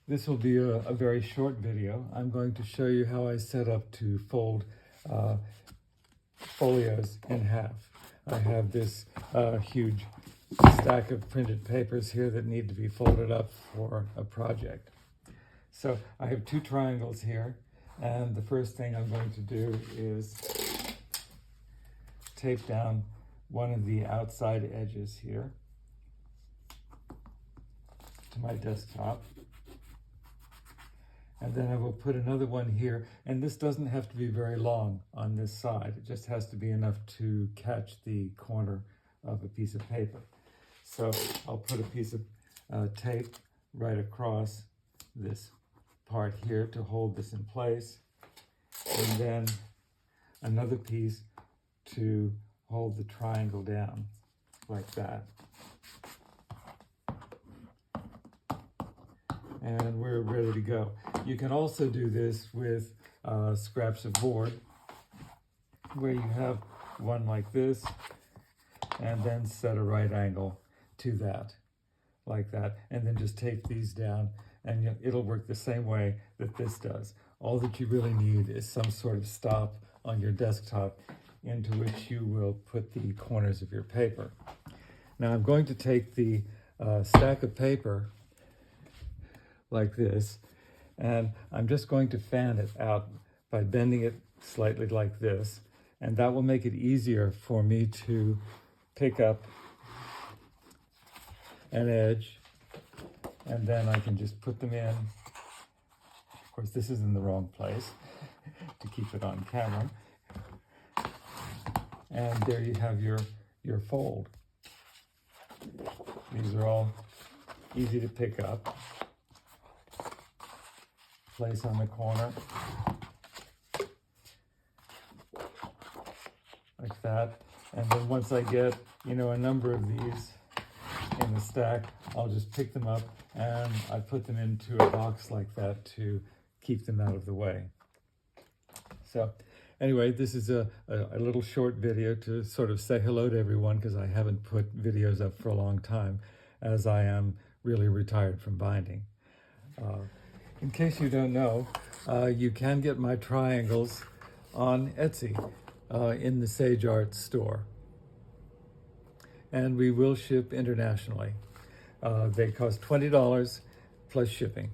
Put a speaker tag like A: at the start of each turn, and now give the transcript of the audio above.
A: This will be a very short video. I'm going to show you how I set up to fold folios in half. I have this huge stack of printed papers here that need to be folded up for a project. So I have two triangles here, and the first thing I'm going to do is tape down one of the outside edges here to my desktop. And then I will put another one here, and this doesn't have to be very long on this side. It just has to be enough to catch the corner of a piece of paper. So I'll put a piece of tape right across this part here to hold this in place, and then another piece to hold the triangle down like that. And we're ready to go. You can also do this with scraps of board, where you have one like this, and then set a right angle to that, like that, and then just tape these down, and it'll work the same way that this does. All that you really need is some sort of stop on your desktop into which you will put the corners of your paper. Now I'm going to take the stack of paper like this, and I'm just going to fan it out by bending it slightly like this, and that will make it easier for me to pick up an edge, and then I can just put them in. Of course, this is in the wrong place to keep it on camera. And there you have your fold. These are all easy to pick up. Place on the corner, like that. And then once I get, a number of these in the stack, I'll just pick them up and I put them into a box like that to keep them out of the way. So anyway, this is a little short video to sort of say hello to everyone, because I haven't put videos up for a long time, as I am really retired from binding. In case you don't know, you can get my triangles on Etsy in the Sage Art store. And we will ship internationally. They cost $20 plus shipping.